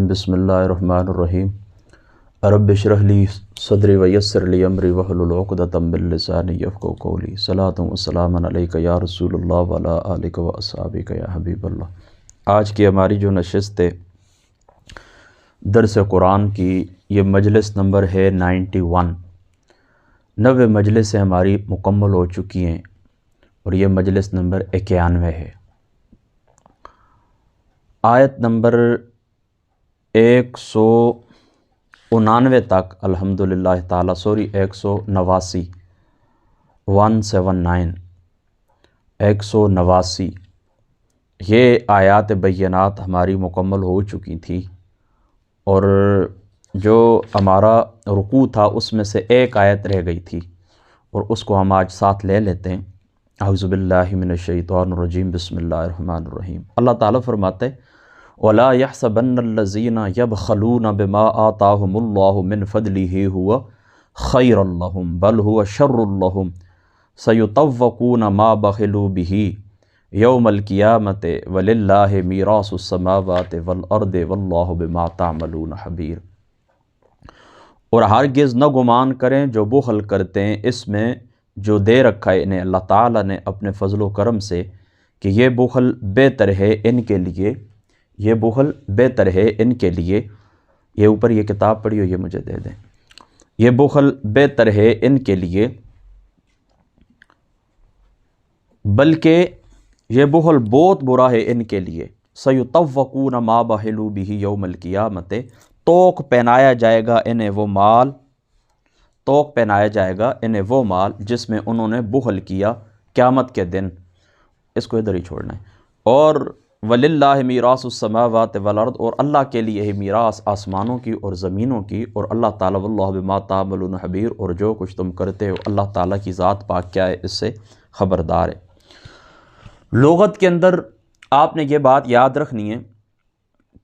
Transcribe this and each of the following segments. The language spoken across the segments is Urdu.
بسم اللہ الرحمن الرحیم رب اشرح لی صدری ویسر لی امری واحلل عقدۃ من لسانی یفقہوا قولی صلاۃ و سلام علیک یا رسول اللہ وعلی آلک و اصحابک یا حبیب اللہ۔ آج کی ہماری جو نشست ہے درس قرآن کی، یہ مجلس نمبر ہے 91۔ 90 مجلسیں ہماری مکمل ہو چکی ہیں اور یہ مجلس نمبر 91 ہے۔ آیت نمبر 199 تک الحمدللہ تعالیٰ 189 189 یہ آیات بینات ہماری مکمل ہو چکی تھی، اور جو ہمارا رکوع تھا اس میں سے ایک آیت رہ گئی تھی، اور اس کو ہم آج ساتھ لے لیتے ہیں۔ اعوذ باللہ من الشیطان الرجیم، بسم اللہ الرحمن الرحیم۔ اللہ تعالیٰ فرماتے ہیں وَلَا يَحْسَبَنَّ الَّذِينَ يَبْخَلُونَ بِمَا آتَاهُمُ اللَّهُ مِنْ فَضْلِهِ هُوَ خَيْرًا لَهُمْ بَلْ هُوَ شَرٌّ لَهُمْ سَيُطَوَّقُونَ مَا بَخِلُوا بِهِ يَوْمَ الْقِيَامَةِ وَلِلَّهِ مِيرَاثُ السَّمَاوَاتِ وَالْأَرْضِ وَاللَّهُ بِمَا تَعْمَلُونَ خَبِيرٌ۔ اور ہرگز نہ گمان کریں جو بخل کرتے ہیں اس میں جو دے رکھا ہے انہیں اللہ تعالیٰ نے اپنے فضل و کرم سے، کہ یہ بخل بہتر ہے ان کے لیے، یہ بخل بہتر ہے ان کے لیے۔ یہ اوپر یہ کتاب پڑھی ہو، یہ مجھے دے دیں۔ یہ بخل بہتر ہے ان کے لیے، بلکہ یہ بخل بہت برا ہے ان کے لیے۔ سَيُطَوَّقُونَ مَا بَخِلُوا بِهِ يَوْمَ الْقِيَامَةِ، توق پہنایا جائے گا انہیں وہ مال، توق پہنایا جائے گا انہیں وہ مال جس میں انہوں نے بخل کیا قیامت کے دن۔ اس کو ادھر ہی چھوڑنا ہے۔ اور وَلِلَّهِ مِيرَاثُ السَّمَاوَاتِ وَالْأَرْضِ، اور اللہ کے لیے ہے میراث آسمانوں کی اور زمینوں کی، اور اللہ تعالیٰ وَاللَّهُ بِمَا تَعْمَلُونَ خَبِيرٌ، اور جو کچھ تم کرتے ہو اللہ تعالیٰ کی ذات پاک کیا ہے اس سے خبردار ہے۔ لغت کے اندر آپ نے یہ بات یاد رکھنی ہے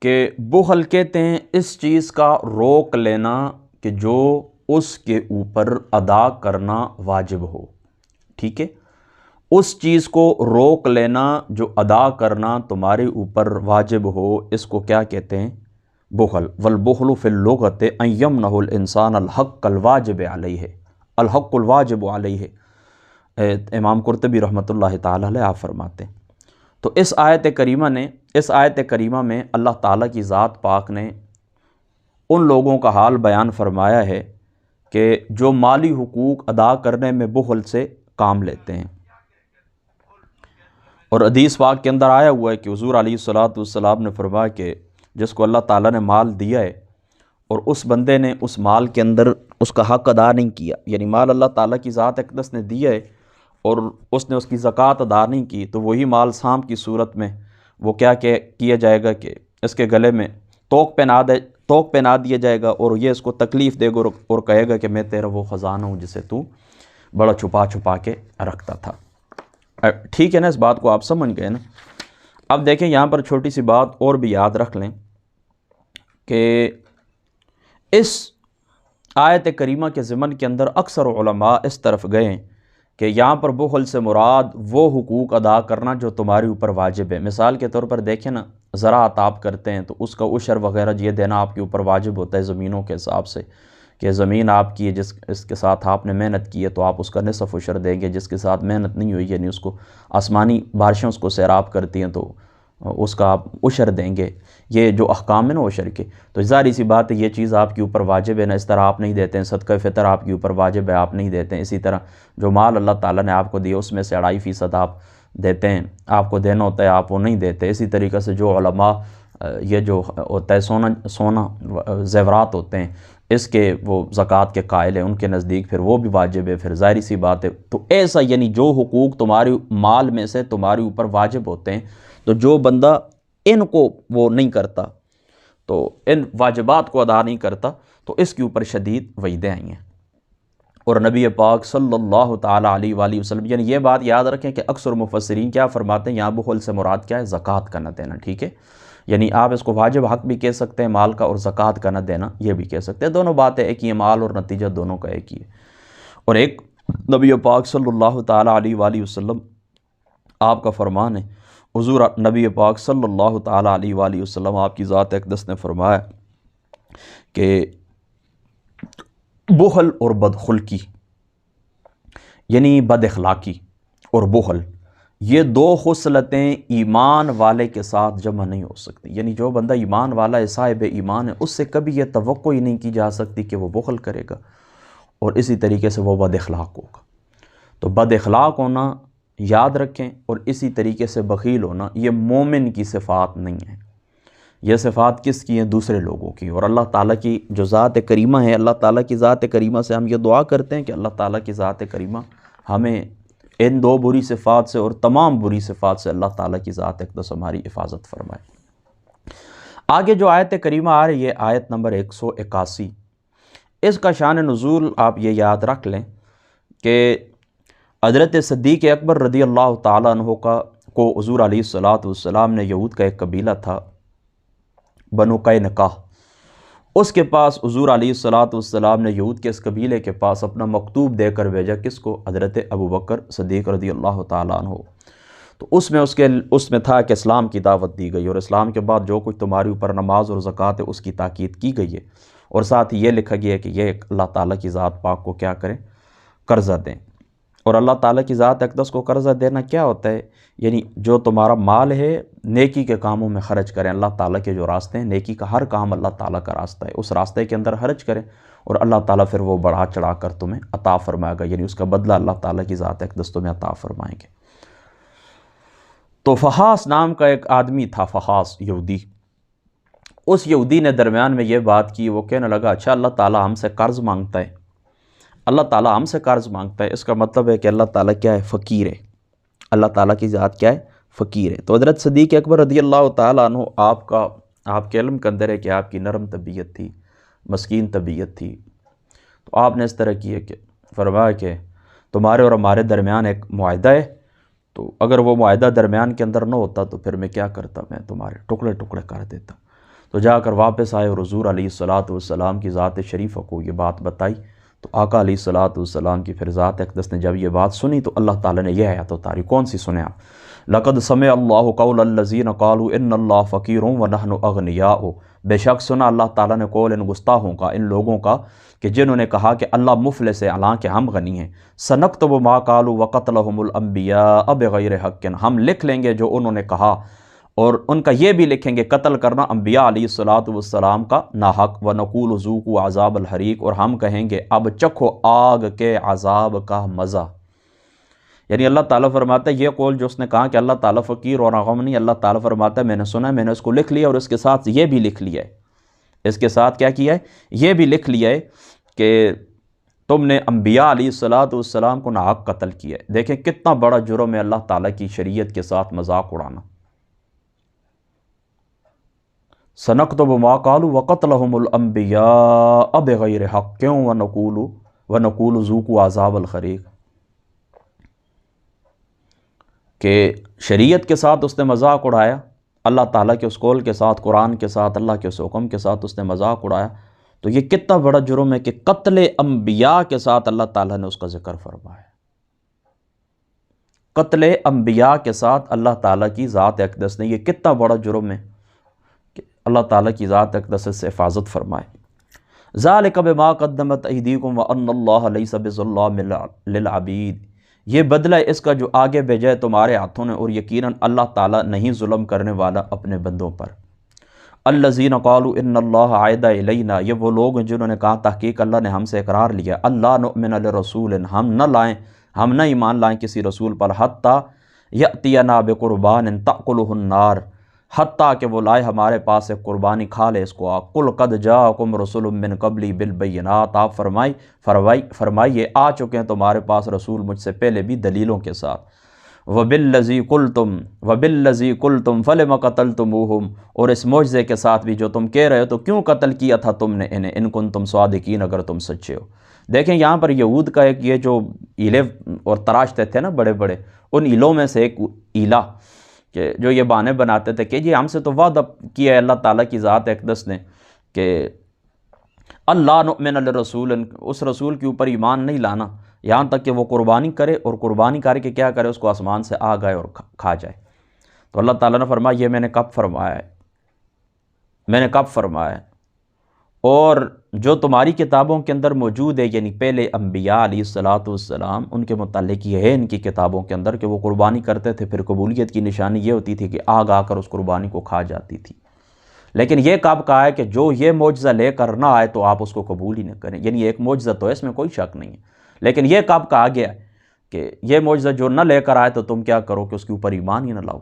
کہ بخل کہتے ہیں اس چیز کا روک لینا کہ جو اس کے اوپر ادا کرنا واجب ہو، ٹھیک ہے؟ اس چیز کو روک لینا جو ادا کرنا تمہارے اوپر واجب ہو، اس کو کیا کہتے ہیں؟ بخل۔ والبخل فی اللغۃ ان یمنع الانسان الحق الواجب علیہ، الحق الواجب علیہ، امام قرطبی رحمۃ اللہ تعالیٰ علیہ آپ فرماتے ہیں۔ تو اس آیت کریمہ میں اللہ تعالیٰ کی ذات پاک نے ان لوگوں کا حال بیان فرمایا ہے کہ جو مالی حقوق ادا کرنے میں بخل سے کام لیتے ہیں۔ اور حدیث پاک کے اندر آیا ہوا ہے کہ حضور علیہ الصلوۃ والسلام نے فرمایا کہ جس کو اللہ تعالیٰ نے مال دیا ہے اور اس بندے نے اس مال کے اندر اس کا حق ادا نہیں کیا، یعنی مال اللہ تعالیٰ کی ذات اقدس نے دیا ہے اور اس نے اس کی زکوٰۃ ادا نہیں کی، تو وہی مال سانپ کی صورت میں وہ کیا کیا جائے گا کہ اس کے گلے میں توق پہنا دیا جائے گا، اور یہ اس کو تکلیف دے گا اور کہے گا کہ میں تیرا وہ خزانہ ہوں جسے تو بڑا چھپا چھپا کے رکھتا تھا۔ ٹھیک ہے نا؟ اس بات کو آپ سمجھ گئے نا؟ اب دیکھیں یہاں پر چھوٹی سی بات اور بھی یاد رکھ لیں کہ اس آیت کریمہ کے ضمن کے اندر اکثر علماء اس طرف گئے ہیں کہ یہاں پر بخل سے مراد وہ حقوق ادا کرنا جو تمہارے اوپر واجب ہے۔ مثال کے طور پر دیکھیں نا، زراعت آپ کرتے ہیں تو اس کا عشر وغیرہ یہ دینا آپ کے اوپر واجب ہوتا ہے زمینوں کے حساب سے، کہ زمین آپ کی ہے اس کے ساتھ آپ نے محنت کی ہے تو آپ اس کا نصف عشر دیں گے، جس کے ساتھ محنت نہیں ہوئی یعنی اس کو آسمانی بارشیں اس کو سیراب کرتی ہیں تو اس کا آپ عشر دیں گے۔ یہ جو احکام ہے نا عشر کے، تو ظاہری سی بات ہے یہ چیز آپ کے اوپر واجب ہے نا، اس طرح آپ نہیں دیتے ہیں۔ صدقہ فطر آپ کے اوپر واجب ہے، آپ نہیں دیتے ہیں۔ اسی طرح جو مال اللہ تعالیٰ نے آپ کو دیا اس میں سے 2.5% آپ دیتے ہیں، آپ کو دینا ہوتا ہے، آپ وہ نہیں دیتے۔ اسی طریقے سے جو علماء یہ جو ہوتا ہے سونا زیورات ہوتے ہیں اس کے وہ زکوٰۃ کے قائل ہیں، ان کے نزدیک پھر وہ بھی واجب ہے، پھر ظاہری سی بات ہے۔ تو ایسا یعنی جو حقوق تمہارے مال میں سے تمہارے اوپر واجب ہوتے ہیں، تو جو بندہ ان کو وہ نہیں کرتا، تو ان واجبات کو ادا نہیں کرتا، تو اس کے اوپر شدید وعیدیں آئی ہیں۔ اور نبی پاک صلی اللہ تعالیٰ علیہ وآلہ وسلم، یعنی یہ بات یاد رکھیں کہ اکثر مفسرین کیا فرماتے ہیں، یہاں بخل سے مراد کیا ہے؟ زکوٰۃ کا نہ دینا، ٹھیک ہے؟ یعنی آپ اس کو واجب حق بھی کہہ سکتے ہیں مال کا، اور زکوٰۃ کا نہ دینا یہ بھی کہہ سکتے ہیں۔ دونوں باتیں ایک ہی ہیں، مال اور نتیجہ دونوں کا ایک ہی ہے۔ اور ایک نبی پاک صلی اللہ تعالیٰ علیہ وآلہ وسلم آپ کا فرمان ہے، حضور نبی پاک صلی اللہ تعالیٰ علیہ وآلہ وسلم آپ کی ذات اقدس نے فرمایا کہ بخل اور بدخلقی یعنی بد اخلاقی اور بخل، یہ دو خصلتیں ایمان والے کے ساتھ جمع نہیں ہو سکتی. یعنی جو بندہ ایمان والا ہے، صاحب ایمان ہے، اس سے کبھی یہ توقع ہی نہیں کی جا سکتی کہ وہ بخل کرے گا اور اسی طریقے سے وہ بد اخلاق ہوگا. تو بد اخلاق ہونا یاد رکھیں، اور اسی طریقے سے بخیل ہونا یہ مومن کی صفات نہیں ہے. یہ صفات کس کی ہیں؟ دوسرے لوگوں کی. اور اللہ تعالیٰ کی جو ذات کریمہ ہے، اللہ تعالیٰ کی ذات کریمہ سے ہم یہ دعا کرتے ہیں کہ اللہ تعالیٰ کی ذات کریمہ ہمیں ان دو بری صفات سے اور تمام بری صفات سے اللہ تعالیٰ کی ذات اقدس ہماری حفاظت فرمائے. آگے جو آیت کریمہ آ رہی ہے، آیت نمبر 181، اس کا شان نزول آپ یہ یاد رکھ لیں کہ حضرت صدیق اکبر رضی اللہ تعالیٰ عنہ کو حضور علیہ الصلاۃ والسلام نے، یہود کا ایک قبیلہ تھا بنو قینقاع، اس کے پاس حضور علیہ الصلاۃ والسلام نے یہود کے اس قبیلے کے پاس اپنا مکتوب دے کر بھیجا. کس کو؟ حضرت ابو بکر صدیق رضی اللہ تعالیٰ عنہ. تو اس میں تھا کہ اسلام کی دعوت دی گئی، اور اسلام کے بعد جو کچھ تمہارے اوپر نماز اور زکوٰۃ ہے اس کی تاکید کی گئی ہے، اور ساتھ ہی یہ لکھا گیا ہے کہ یہ اللہ تعالیٰ کی ذات پاک کو کیا کریں؟ قرضہ دیں. اور اللہ تعالیٰ کی ذات اقدس کو قرضہ دینا کیا ہوتا ہے؟ یعنی جو تمہارا مال ہے نیکی کے کاموں میں خرچ کریں. اللہ تعالیٰ کے جو راستے ہیں، نیکی کا ہر کام اللہ تعالیٰ کا راستہ ہے، اس راستے کے اندر خرچ کریں، اور اللہ تعالیٰ پھر وہ بڑھا چڑھا کر تمہیں عطا فرمائے گا. یعنی اس کا بدلہ اللہ تعالیٰ کی ذات اقدس تمہیں عطا فرمائیں گے. تو فحاس نام کا ایک آدمی تھا، فحاس یہودی. اس یہودی نے درمیان میں یہ بات کی، وہ کہنے لگا اچھا اللہ تعالیٰ ہم سے قرض مانگتا ہے، اللہ تعالیٰ ہم سے قرض مانگتا ہے، اس کا مطلب ہے کہ اللہ تعالیٰ کیا ہے؟ فقیر ہے. اللہ تعالیٰ کی ذات کیا ہے؟ فقیر ہے. تو حضرت صدیق اکبر رضی اللہ تعالیٰ عنہ آپ کے علم کے اندر ہے کہ آپ کی نرم طبیعت تھی، مسکین طبیعت تھی. تو آپ نے اس طرح کی ہے کہ فرمایا کہ تمہارے اور ہمارے درمیان ایک معاہدہ ہے، تو اگر وہ معاہدہ درمیان کے اندر نہ ہوتا تو پھر میں کیا کرتا؟ میں تمہارے ٹکڑے ٹکڑے کر دیتا. تو جا کر واپس آئے اور حضور علیہ الصلاۃ والسلام کی ذات شریفہ کو یہ بات بتائی. تو آقا علیہ الصلاۃ والسلام کی پھر ذات اقدس نے جب یہ بات سنی تو اللہ تعالیٰ نے یہ آیت اتاری. کون سی سنیں آپ؟ لقد سمع اللہ قول الذین قالوا ان اللہ فقیر ونحن اغنیاء. بے شک سنا اللہ تعالیٰ نے قول ان گستاخوں کا، ان لوگوں کا کہ جنہوں نے کہا کہ اللہ مفلس ہے حالانکہ ہم غنی ہیں. سنکتب ما قالوا وقتلهم الانبیاء بغیر حق. ہم لکھ لیں گے جو انہوں نے کہا، اور ان کا یہ بھی لکھیں گے قتل کرنا انبیاء علیہ الصلاۃ والسلام کا ناحق. ونقول ذوقوا عذاب الحریق. اور ہم کہیں گے اب چکھو آگ کے عذاب کا مزہ. یعنی اللہ تعالیٰ فرماتا ہے یہ قول جو اس نے کہا کہ اللہ تعالیٰ فقیر اور غنی، اللہ تعالیٰ فرماتا ہے میں نے سنا ہے، میں نے اس کو لکھ لیا، اور اس کے ساتھ یہ بھی لکھ لیا ہے، اس کے ساتھ کیا کیا ہے؟ یہ بھی لکھ لیا ہے کہ تم نے انبیاء علیہ الصلاۃ والسلام کو ناحق قتل کیا ہے. دیکھیں کتنا بڑا جرم ہے اللہ تعالیٰ کی شریعت کے ساتھ مذاق اڑانا. سنکتب ما قالوا وقتلهم الانبیاء بغیر حق ونقول ذوقوا عذاب الحریق. کہ شریعت کے ساتھ اس نے مذاق اڑایا، اللہ تعالیٰ کے اس قول کے ساتھ، قرآن کے ساتھ، اللہ کے اس حکم کے ساتھ اس نے مذاق اڑایا. تو یہ کتنا بڑا جرم ہے کہ قتل انبیاء کے ساتھ اللہ تعالیٰ نے اس کا ذکر فرمایا. قتل انبیاء کے ساتھ اللہ تعالیٰ کی ذات اقدس نے، یہ کتنا بڑا جرم ہے کہ اللہ تعالیٰ کی ذات اقدس سے حفاظت فرمائے. ذالک بما قدمت ایدیکم وان اللہ لیس بظلام للعبید. یہ بدلہ ہے اس کا جو آگے بھیجا ہے تمہارے ہاتھوں نے، اور یقیناً اللہ تعالیٰ نہیں ظلم کرنے والا اپنے بندوں پر. الذین قالوا ان اللہ عہد الینا. یہ وہ لوگ ہیں جنہوں نے کہا تحقیق اللہ نے ہم سے اقرار لیا، اللہ نؤمن لرسول، ہم نہ ایمان لائیں کسی رسول پر، حتی یأتینا بقربان تأکلہ النار، حتیٰ کہ وہ لائے ہمارے پاس ایک قربانی کھا لے اس کو آگ. قل قد جاءکم رسل من قبلی بالبینات. آپ فرمائیے آ چکے ہیں تمہارے پاس رسول مجھ سے پہلے بھی دلیلوں کے ساتھ. وبالذی قلتم فلم قتلتموہم. اور اس معجزے کے ساتھ بھی جو تم کہہ رہے ہو تو کیوں قتل کیا تھا تم نے انہیں، ان کنتم صادقین، اگر تم سچے ہو. دیکھیں یہاں پر یہود کا ایک یہ جو ہیلے اور تراشتے تھے نا بڑے بڑے، ان ہیلوں میں سے ایک ہیلا کہ جو یہ بہانے بناتے تھے کہ جی ہم سے تو وعدہ کیا ہے اللہ تعالیٰ کی ذات اقدس نے کہ اللہ نؤمن لرسول، اس رسول کے اوپر ایمان نہیں لانا یہاں تک کہ وہ قربانی کرے، اور قربانی کر کے کیا کرے، اس کو آسمان سے آگ آئے اور کھا جائے. تو اللہ تعالیٰ نے فرمایا یہ میں نے کب فرمایا ہے، میں نے کب فرمایا ہے؟ اور جو تمہاری کتابوں کے اندر موجود ہے، یعنی پہلے انبیاء علیہ الصلاۃ والسلام، ان کے متعلق یہ ہے ان کی کتابوں کے اندر کہ وہ قربانی کرتے تھے، پھر قبولیت کی نشانی یہ ہوتی تھی کہ آگ آ کر اس قربانی کو کھا جاتی تھی۔ لیکن یہ کب کہا ہے کہ جو یہ معجزہ لے کر نہ آئے تو آپ اس کو قبول ہی نہ کریں، یعنی ایک معجزہ تو ہے، اس میں کوئی شک نہیں ہے، لیکن یہ کب کہا گیا ہے کہ یہ معجزہ جو نہ لے کر آئے تو تم کیا کرو کہ اس کے اوپر ایمان ہی نہ لاؤ؟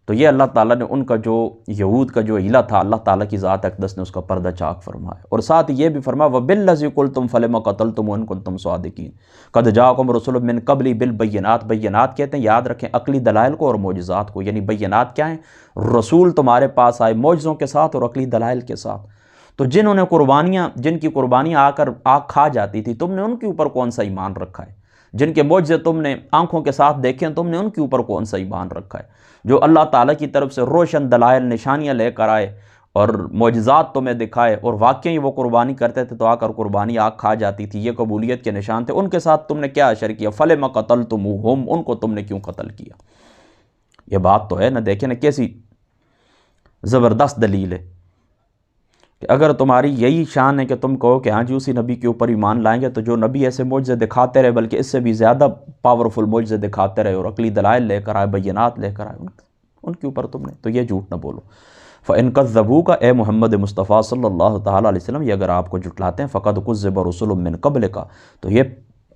تو یہ اللہ تعالیٰ نے ان کا جو یہود کا جو ہیلہ تھا، اللہ تعالیٰ کی ذات اقدس نے اس کا پردہ چاک فرمایا، اور ساتھ یہ بھی فرمایا وَبِالَّذِي قُلْتُمْ فَلِمَ قَتَلْتُمْ وَإِن كُنتُمْ صَادِقِينَ قَدْ جَاءَكُمْ رُسُلٌ مِّن قَبْلِي بِالْبَيِّنَاتِ، بینات کہتے ہیں، یاد رکھیں، عقلی دلائل کو اور معجزات کو، یعنی بینات کیا ہیں؟ رسول تمہارے پاس آئے معجزوں کے ساتھ اور عقلی دلائل کے ساتھ۔ تو جنہوں نے قربانیاں، جن کی قربانیاں آ کر آگ کھا جاتی تھی، تم نے ان کے اوپر کون سا ایمان رکھا ہے؟ جن کے معجزے تم نے آنکھوں کے ساتھ دیکھے ہیں، تم نے ان کے اوپر کون سا ایمان رکھا ہے؟ جو اللہ تعالیٰ کی طرف سے روشن دلائل، نشانیاں لے کر آئے اور معجزات تمہیں دکھائے، اور واقعی وہ قربانی کرتے تھے تو آ کر قربانی آگ کھا جاتی تھی، یہ قبولیت کے نشان تھے، ان کے ساتھ تم نے کیا اشر کیا؟ فَلِمَ قَتَلْتُمُوهُمْ، ان کو تم نے کیوں قتل کیا؟ یہ بات تو ہے نا، دیکھیں نا کیسی زبردست دلیل ہے کہ اگر تمہاری یہی شان ہے کہ تم کہو کہ ہاں جی اسی نبی کے اوپر ایمان لائیں گے، تو جو نبی ایسے معجزے دکھاتے رہے، بلکہ اس سے بھی زیادہ پاورفل معجزے دکھاتے رہے اور عقلی دلائل لے کر آئے، بینات لے کر آئے، ان کے اوپر تم نے تو یہ جھوٹ نہ بولو۔ فَإِن كَذَّبُوكَ، اے محمد مصطفیٰ صلی اللہ تعالیٰ علیہ وسلم، یہ اگر آپ کو جھٹلاتے ہیں، فَقَدْ كُذِّبَ رُسُلٌ مِّن قَبْلِكَ، تو یہ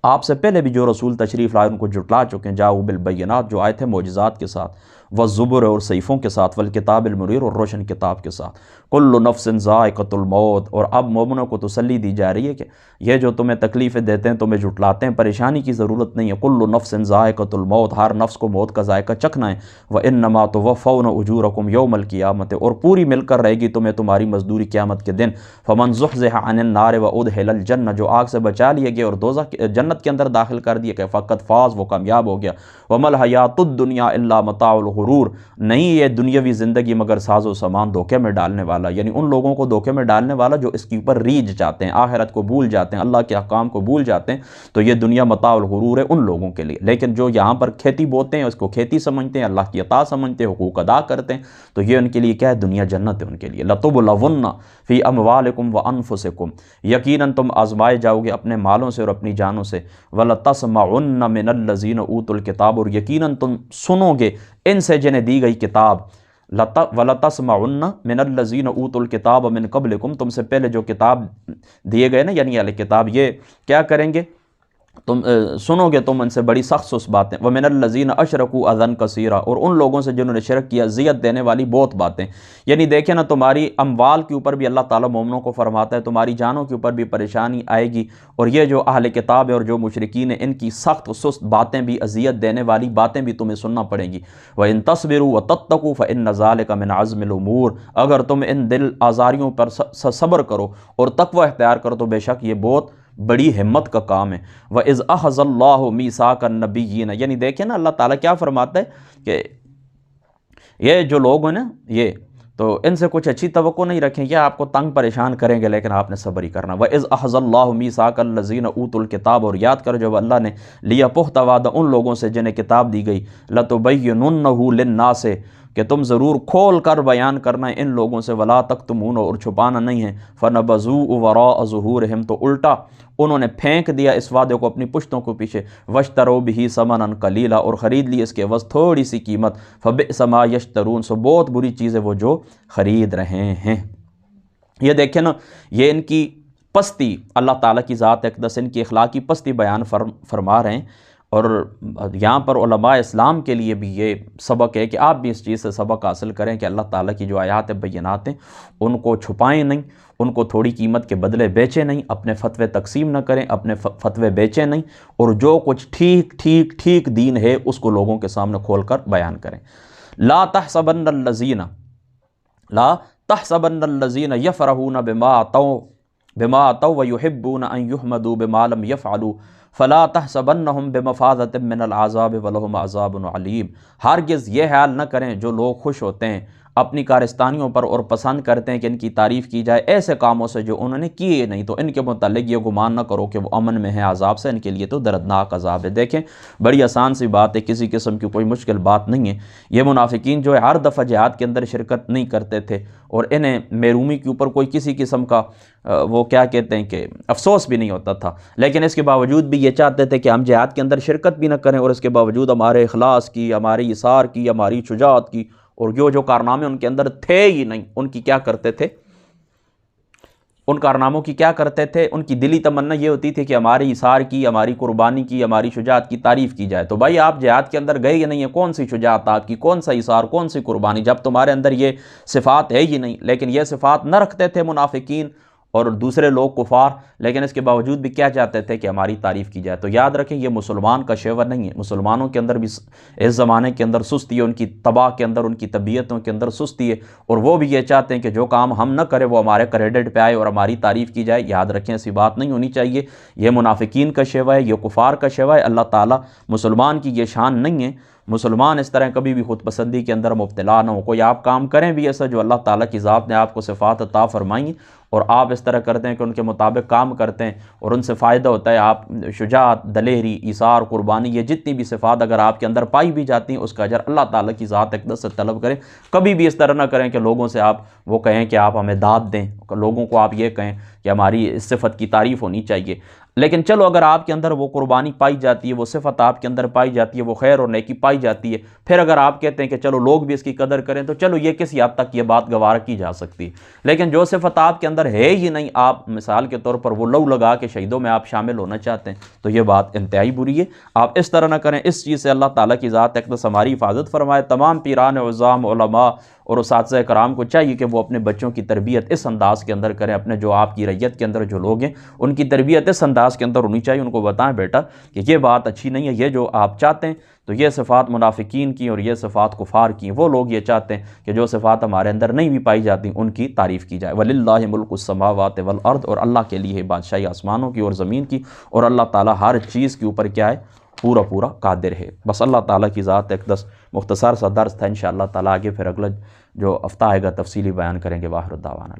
آپ سے پہلے بھی جو رسول تشریف لائے ان کو جھٹلا چکے ہیں، جاؤ بالبینات، جو آئے تھے معجزات کے ساتھ، والزبر، اور صحیفوں کے ساتھ، والکتاب المنیر، اور روشن کتاب کے ساتھ، کل نفس ذائقۃ الموت۔ اور اب مومنوں کو تسلی دی جا رہی ہے کہ یہ جو تمہیں تکلیفیں دیتے ہیں، تمہیں جھٹلاتے ہیں، پریشانی کی ضرورت نہیں ہے، کل نفس ذائقۃ الموت، ہر نفس کو موت کا ذائقہ چکھنا ہے، وانما توفون اجورکم یوم القیامۃ، اور پوری مل کر رہے گی تمہیں تمہاری مزدوری قیامت کے دن، فمن زحزح عن النار وادخل الجنہ، جو آگ سے بچا لیے گئے اور دوزخ جنت کے اندر داخل کر دیے گئے، فقط فاز، وہ کامیاب ہو گیا، وما الحیات الدنیا الا متاع الغرور، نہیں یہ دنیاوی زندگی مگر ساز و سامان دھوکے میں ڈالنے والا، یعنی ان لوگوں کو دھوکے میں ڈالنے والا جو اس کے اوپر ریجھ جاتے ہیں، آخرت کو بھول جاتے ہیں، اللہ کے احکام کو بھول جاتے ہیں، تو یہ دنیا متاع الغرور ہے ان لوگوں کے لیے۔ لیکن جو یہاں پر کھیتی بوتے ہیں، اس کو کھیتی سمجھتے ہیں، اللہ کی عطا سمجھتے ہیں، حقوق ادا کرتے ہیں، تو یہ ان کے لیے کیا ہے؟ دنیا جنت ہے ان کے لیے۔ لَتُبْلَوُنَّ فِي أَمْوَالِكُمْ وَأَنفُسِكُمْ، یقیناً تم آزمائے جاؤ گے اپنے مالوں سے اور اپنی جانوں سے، وَلَتَسْمَعُنَّ مِنَ الَّذِينَ أُوتُوا الْكِتَابَ، اور یقیناً تم سنو گے ان سے جنہیں دی گئی کتاب، وَلَتَسْمَعُنَّ مِنَ الَّذِينَ أُوتُوا الْكِتَابَ مِنْ قَبْلِكُمْ، تم سے پہلے جو کتاب دیے گئے نا، یعنی اہل کتاب، یہ کیا کریں گے؟ تم سنو گے تم ان سے بڑی سخت سخت باتیں، وَمِنَ الَّذِينَ أَشْرَكُوا أَذًى كَثِيرًا، اور ان لوگوں سے جنہوں نے شرک کیا اذیت دینے والی بہت باتیں۔ یعنی دیکھیں نا، تمہاری اموال کے اوپر بھی اللہ تعالیٰ مومنوں کو فرماتا ہے، تمہاری جانوں کے اوپر بھی پریشانی آئے گی، اور یہ جو اہل کتاب ہے اور جو مشرکین ہیں، ان کی سخت و سست باتیں بھی، اذیت دینے والی باتیں بھی تمہیں سننا پڑیں گی۔ وَإِن تَصْبِرُوا وَتَتَّقُوا فَإِنَّ ذَلِكَ مِنْ عَزْمِ الْأُمُورِ، اگر تم ان دل آزاریوں پر صبر کرو اور تقوی اختیار کرو تو بے شک یہ بہت بڑی ہمت کا کام ہے۔ وَإِذْ أَخَذَ اللَّهُ مِيثَاقَ النَّبِيِّينَ، یعنی دیکھیں نا اللہ تعالیٰ کیا فرماتا ہے کہ یہ جو لوگ ہیں نا، یہ تو ان سے کچھ اچھی توقع نہیں رکھیں، یہ آپ کو تنگ پریشان کریں گے، لیکن آپ نے صبر ہی کرنا۔ وَإِذْ أَخَذَ اللَّهُ مِيثَاقَ الَّذِينَ أُوتُوا الْكِتَابَ، اور یاد کرو جب اللہ نے لیا پختہ وعدہ ان لوگوں سے جنہیں کتاب دی گئی، لَتُبَيِّنُنَّهُ لِلنَّاسِ، کہ تم ضرور کھول کر بیان کرنا ہے ان لوگوں سے، وَلَا تَكْتُمُونَ، اور چھپانا نہیں ہے، فَنَبَذُوهُ وَرَاءَ ظُهُورِهِمْ، تو الٹا انہوں نے پھینک دیا اس وعدے کو اپنی پشتوں کو پیچھے، وَاشْتَرَوْا بِهِ ثَمَنًا قَلِيلًا، اور خرید لی اس کے عوض تھوڑی سی قیمت، فَبِئْسَ مَا يَشْتَرُونَ، سو بہت بری چیز ہے وہ جو خرید رہے ہیں۔ یہ دیکھیں نا، یہ ان کی پستی، اللہ تعالیٰ کی ذات اقدس ان کی اخلاقی پستی بیان فرما رہے ہیں، اور یہاں پر علماء اسلام کے لیے بھی یہ سبق ہے کہ آپ بھی اس چیز سے سبق حاصل کریں کہ اللہ تعالیٰ کی جو آیات بینات ہیں ان کو چھپائیں نہیں، ان کو تھوڑی قیمت کے بدلے بیچیں نہیں، اپنے فتوے تقسیم نہ کریں، اپنے فتوے بیچیں نہیں، اور جو کچھ ٹھیک دین ہے اس کو لوگوں کے سامنے کھول کر بیان کریں۔ لا تحسبن الذین یفرحون بما اتوا ویحبون ان یحمدوا بما لم یفعلوا فلا تحسبنہم بمفازۃ من العذاب ولہم عذاب علیم، ہرگز یہ خیال نہ کریں جو لوگ خوش ہوتے ہیں اپنی کارستانیوں پر اور پسند کرتے ہیں کہ ان کی تعریف کی جائے ایسے کاموں سے جو انہوں نے کیے نہیں، تو ان کے متعلق یہ گمان نہ کرو کہ وہ امن میں ہیں عذاب سے، ان کے لیے تو دردناک عذاب ہے۔ دیکھیں بڑی آسان سی بات ہے، کسی قسم کی کوئی مشکل بات نہیں ہے۔ یہ منافقین جو ہے ہر دفعہ جہاد کے اندر شرکت نہیں کرتے تھے، اور انہیں میرومی کے اوپر کوئی کسی قسم کا وہ کیا کہتے ہیں کہ افسوس بھی نہیں ہوتا تھا، لیکن اس کے باوجود بھی یہ چاہتے تھے کہ ہم جہاد کے اندر شرکت بھی نہ کریں، اور اس کے باوجود ہمارے اخلاص کی، ہماری اثار کی، ہماری شجاعت کی، اور جو کارنامے ان کے اندر تھے ہی نہیں، ان کی کیا کرتے تھے، ان کارناموں کی کیا کرتے تھے، ان کی دلی تمنا یہ ہوتی تھی کہ ہماری اثار کی، ہماری قربانی کی، ہماری شجاعت کی تعریف کی جائے۔ تو بھائی آپ جہاد کے اندر گئے ہی نہیں ہیں، کون سی شجاعت آپ کی، کون سا اثار، کون سی قربانی، جب تمہارے اندر یہ صفات ہے ہی نہیں۔ لیکن یہ صفات نہ رکھتے تھے منافقین اور دوسرے لوگ کفار، لیکن اس کے باوجود بھی کیا چاہتے تھے کہ ہماری تعریف کی جائے۔ تو یاد رکھیں یہ مسلمان کا شیور نہیں ہے، مسلمانوں کے اندر بھی اس زمانے کے اندر سستی ہے، ان کی طبع کے اندر، ان کی طبیعتوں کے اندر سستی ہے، اور وہ بھی یہ چاہتے ہیں کہ جو کام ہم نہ کریں وہ ہمارے کریڈٹ پہ آئے اور ہماری تعریف کی جائے۔ یاد رکھیں ایسی بات نہیں ہونی چاہیے، یہ منافقین کا شیوہ ہے، یہ کفار کا شیوہ ہے۔ اللہ تعالیٰ مسلمان کی یہ شان نہیں ہے، مسلمان اس طرح کبھی بھی خود پسندی کے اندر مبتلا نہ ہو۔ کوئی آپ کام کریں بھی ایسا جو اللہ تعالیٰ کی ذات نے آپ کو صفات عطا فرمائیں، اور آپ اس طرح کرتے ہیں کہ ان کے مطابق کام کرتے ہیں اور ان سے فائدہ ہوتا ہے، آپ شجاعت، دلیری، ایثار، قربانی، یہ جتنی بھی صفات اگر آپ کے اندر پائی بھی جاتی ہیں، اس کا اجر اللہ تعالیٰ کی ذات اقدس سے طلب کریں۔ کبھی بھی اس طرح نہ کریں کہ لوگوں سے آپ وہ کہیں کہ آپ ہمیں داد دیں، لوگوں کو آپ یہ کہیں کہ ہماری اس صفت کی تعریف ہونی چاہیے۔ لیکن چلو اگر آپ کے اندر وہ قربانی پائی جاتی ہے، وہ صفت آپ کے اندر پائی جاتی ہے، وہ خیر اور نیکی پائی جاتی ہے، پھر اگر آپ کہتے ہیں کہ چلو لوگ بھی اس کی قدر کریں، تو چلو یہ کسی حد تک یہ بات گوارا کی جا سکتی ہے۔ لیکن جو صفت آپ کے اندر ہے ہی نہیں، آپ مثال کے طور پر وہ لو لگا کے شہیدوں میں آپ شامل ہونا چاہتے ہیں، تو یہ بات انتہائی بری ہے۔ آپ اس طرح نہ کریں، اس چیز سے اللہ تعالیٰ کی ذات اقدس ہماری حفاظت فرمائے۔ تمام پیران عظام، علماء اور اساتذہ کرام کو چاہیے کہ وہ اپنے بچوں کی تربیت اس انداز کے اندر کریں، اپنے جو آپ کی ریت کے اندر جو لوگ ہیں ان کی تربیت اس انداز کے اندر ہونی چاہیے۔ ان کو بتائیں بیٹا کہ یہ بات اچھی نہیں ہے، یہ جو آپ چاہتے ہیں تو یہ صفات منافقین کی اور یہ صفات کفار کی، وہ لوگ یہ چاہتے ہیں کہ جو صفات ہمارے اندر نہیں بھی پائی جاتی ان کی تعریف کی جائے۔ وَلِلَّهِ مُلْكُ السَّمَاوَاتِ وَالْأَرْضِ، اور اللہ کے لیے بادشاہی آسمانوں کی اور زمین کی، اور اللہ تعالیٰ ہر چیز کے اوپر کیا ہے، پورا قادر ہے۔ بس اللہ تعالیٰ کی ذات اقدس مختصر سا درس تھا، انشاءاللہ تعالیٰ آگے پھر اگلا جو ہفتہ آئے گا تفصیلی بیان کریں گے۔ واخر دعوانا